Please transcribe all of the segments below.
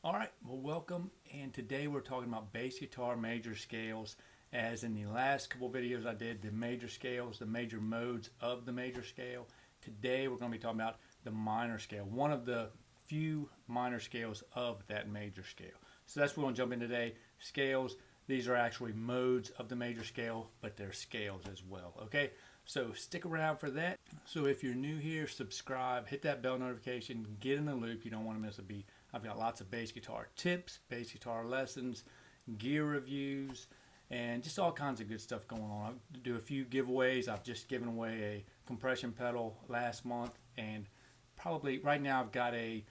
All right, well, welcome. And today we're talking about bass guitar major scales. As in the last couple videos I did, the major scales, the major modes of the major scale. Today we're going to be talking about the minor scale, one of the few minor scales of that major scale. So that's what we're going to jump in today. Scales, these are actually modes of the major scale, but they're scales as well. Okay, so stick around for that. So if you're new here, subscribe, hit that bell notification, get in the loop. You don't want to miss a beat. I've got lots of bass guitar tips, bass guitar lessons, gear reviews, and just all kinds of good stuff going on. I do a few giveaways. I've just given away a compression pedal last month, and probably right now I've got a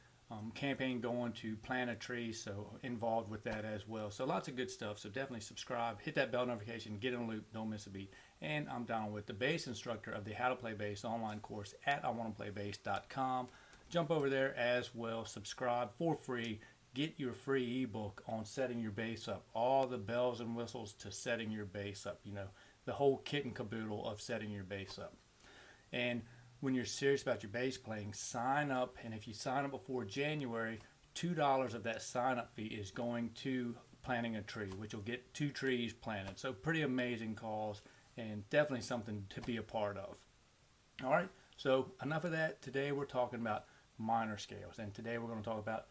campaign going to plant a tree, so involved with that as well. So lots of good stuff. So definitely subscribe, hit that bell notification, get in the loop, don't miss a beat. And I'm down with the bass instructor of the How to Play Bass online course at iwantoplaybass.com. Jump over there as well, subscribe for free, get your free ebook on setting your bass up, all the bells and whistles to setting your bass up, you know, the whole kit and caboodle of setting your bass up. And when you're serious about your bass playing, sign up, and if you sign up before January, $2 of that sign up fee is going to planting a tree, which will get 2 trees planted. So pretty amazing cause, and definitely something to be a part of. All right, so enough of that. Today we're talking about minor scales, and today we're going to talk about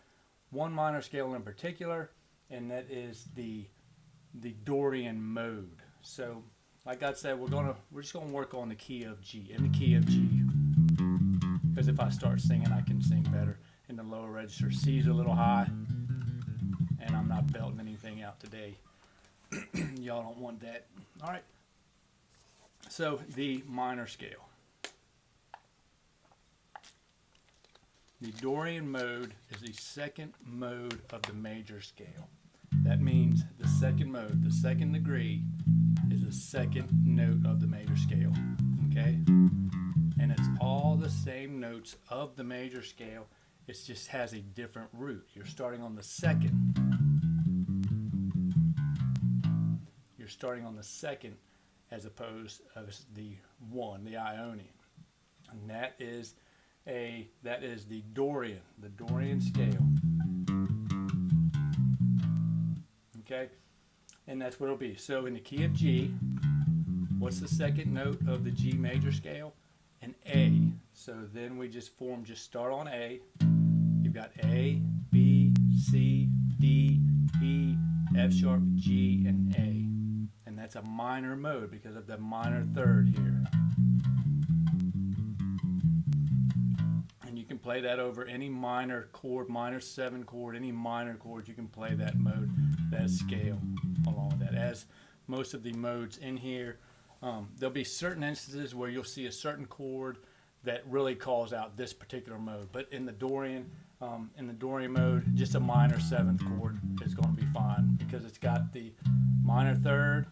one minor scale in particular, and that is the Dorian mode. So like I said, we're just going to work on the key of G, in the key of G, because if I start singing I can sing better in the lower register. C's a little high, and I'm not belting anything out today. Y'all don't want that. All right, so the minor scale. The Dorian mode is the second mode of the major scale. That means the second mode, the second degree, is the second note of the major scale. Okay? And it's all the same notes of the major scale. It just has a different root. You're starting on the second. You're starting on the second as opposed to the one, the Ionian. And that is the Dorian scale. Okay, and that's what it'll be. So in the key of G, what's the second note of the G major scale? An A. So then we just start on A. You've got A, B, C, D, E, F sharp, G, and A. And that's a minor mode because of the minor third here. You can play that over any minor chord, minor 7 chord, any minor chord. You can play that mode, that scale along with that. As most of the modes in here, there'll be certain instances where you'll see a certain chord that really calls out this particular mode. But in the Dorian mode, just a minor 7th chord is going to be fine because it's got the minor 3rd,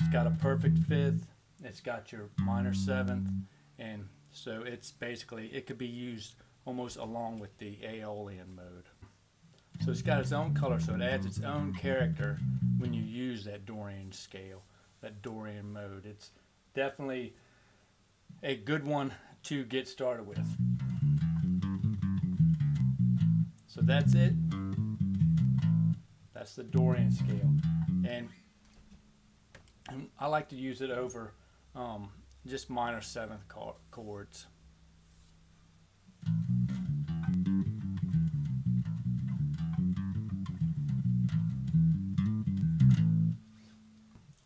it's got a perfect 5th, it's got your minor 7th, and so it's basically, it could be used almost along with the Aeolian mode. So it's got its own color, so it adds its own character when you use that Dorian scale, that Dorian mode. It's definitely a good one to get started with. So that's it. That's the Dorian scale. And I like to use it over just minor 7th chords.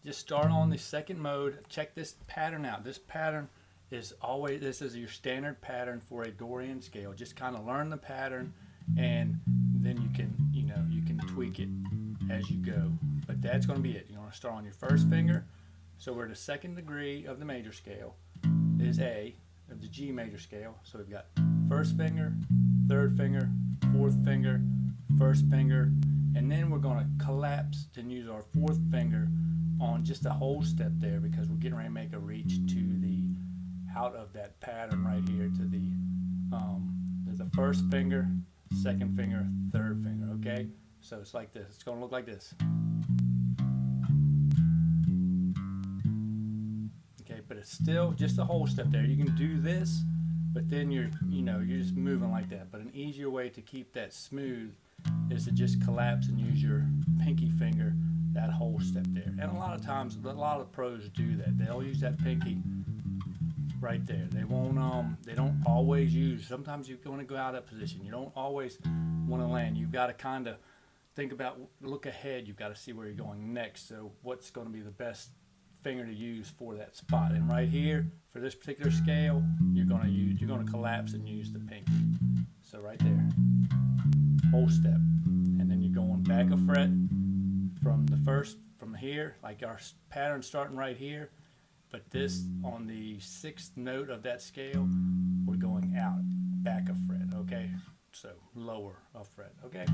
Just start on the second mode. Check this pattern out. This pattern is always, this is your standard pattern for a Dorian scale. Just kind of learn the pattern, and then you can tweak it as you go. But that's going to be it. You want to start on your first finger. So we're the second degree of the major scale is A of the G major scale. So we've got first finger, third finger, fourth finger, first finger, and then we're going to collapse and use our fourth finger on just a whole step there because we're getting ready to make a reach to the out of that pattern right here to the there's the first finger, second finger, third finger. Okay, so it's like this. It's going to look like this. Okay, but it's still just a whole step there. You can do this, but then you're just moving like that. But an easier way to keep that smooth is to just collapse and use your pinky finger that whole step there. And a lot of times, a lot of pros do that. They'll use that pinky right there. They won't. They don't always use. Sometimes you want to go out of position. You don't always want to land. You've got to kind of think about, look ahead. You've got to see where you're going next. So what's going to be the best finger to use for that spot? And right here, for this particular scale, you're going to collapse and use the pinky. So right there, whole step, and then you're going back a fret from here, like our pattern starting right here. But this, on the 6th note of that scale, we're going out, back a fret, okay? So lower a fret, okay?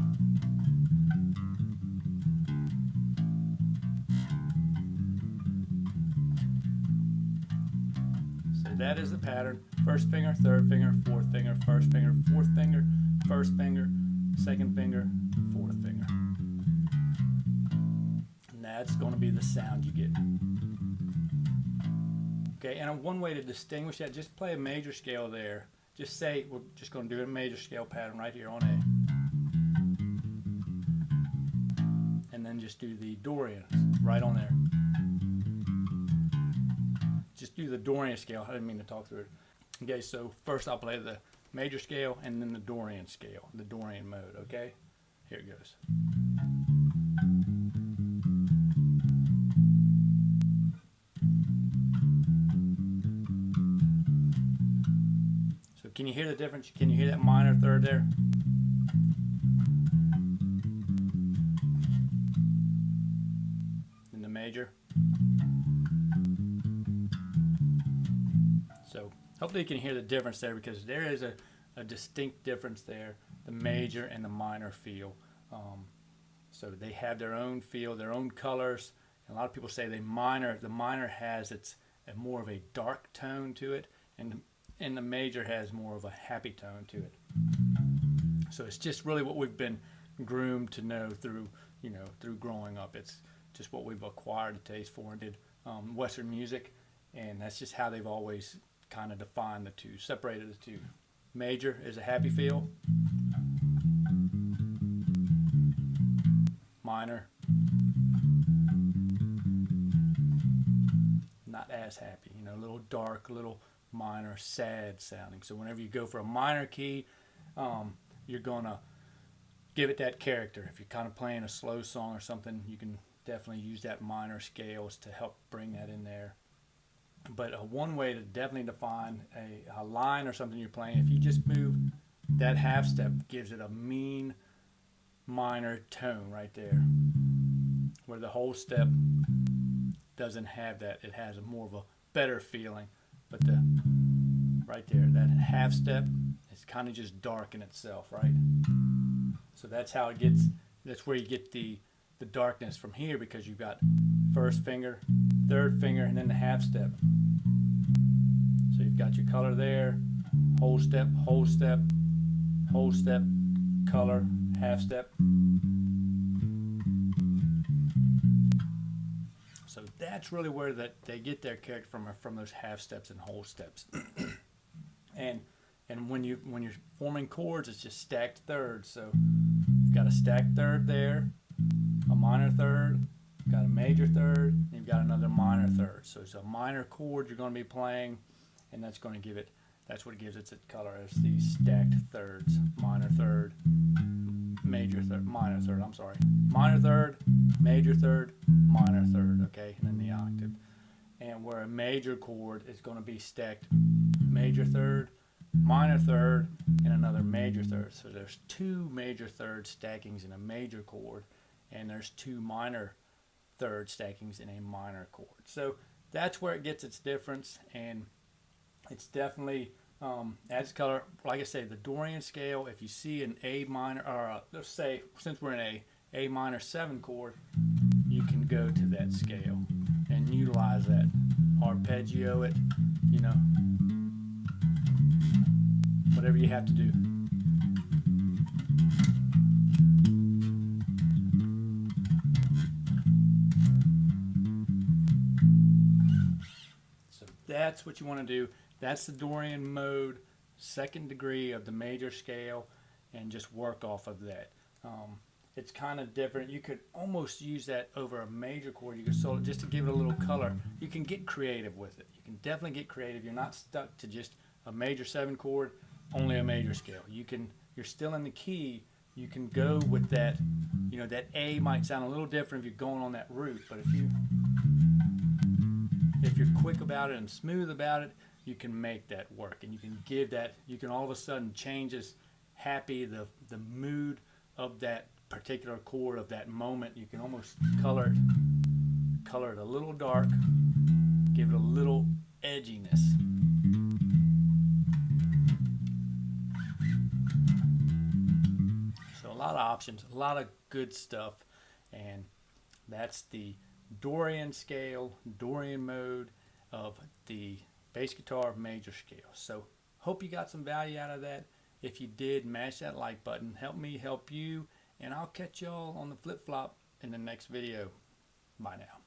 So that is the pattern. First finger, third finger, fourth finger, first finger, fourth finger, first finger, second finger, fourth finger. And that's going to be the sound you get. Okay, and one way to distinguish that, just play a major scale there. Just say, we're just going to do a major scale pattern right here on A. And then just do the Dorian right on there. Just do the Dorian scale. I didn't mean to talk through it. Okay, so first I'll play the major scale and then the Dorian scale, the Dorian mode, okay? Here it goes. So can you hear the difference? Can you hear that minor third there? In the major. So hopefully you can hear the difference there, because there is a distinct difference there, the major and the minor feel. So they have their own feel, their own colors. And a lot of people say the minor has a more of a dark tone to it, and the major has more of a happy tone to it. So it's just really what we've been groomed to know through growing up. It's just what we've acquired a taste for and did Western music, and that's just how they've always kind of defined the two, separated the two. Major is a happy feel. Minor, not as happy, a little dark, a little minor, sad sounding. So whenever you go for a minor key, you're gonna give it that character. If you're kind of playing a slow song or something, you can definitely use that minor scales to help bring that in there. But one way to definitely define a line or something you're playing, if you just move that half step, gives it a mean minor tone right there, where the whole step doesn't have that. It has more of a better feeling. But right there, that half step is kind of just dark in itself, right? So that's how it gets. That's where you get the darkness from here, because you've got first finger, third finger, and then the half step. So you've got your color there, whole step, whole step, whole step, color, half step. So that's really where they get their character from those half steps and whole steps. and when you're forming chords, it's just stacked thirds. So you've got a stacked third there, a minor third, you've got a major third, and you've got another minor third. So it's a minor chord you're going to be playing, and that's going to give it. That's what gives it its color, as these stacked thirds: minor third, major third, minor third. I'm sorry, minor third, major third, minor third. Okay, and then the octave. And where a major chord is going to be stacked major third, minor third, and another major third. So there's two major third stackings in a major chord, and there's two minor third stackings in a minor chord. So that's where it gets its difference, and it's definitely adds color. Like I say, the Dorian scale, if you see an A minor, or let's say, since we're in A minor 7 chord, you can go to that scale and utilize that, arpeggio it, whatever you have to do. So that's what you want to do. That's the Dorian mode, second degree of the major scale, and just work off of that. It's kind of different. You could almost use that over a major chord. You could solo just to give it a little color. You can get creative with it. You can definitely get creative. You're not stuck to just a major 7 chord, only a major scale. You're still in the key. You can go with that. You know, that A might sound a little different if you're going on that root, but if you're quick about it and smooth about it, you can make that work, and you can give that. You can all of a sudden change the mood of that particular chord of that moment. You can almost color it a little dark, give it a little edginess. So a lot of options, a lot of good stuff, and that's the Dorian scale, Dorian mode of the bass guitar major scale. So hope you got some value out of that. If you did, mash that like button. Help me help you, and I'll catch y'all on the flip-flop in the next video. Bye now.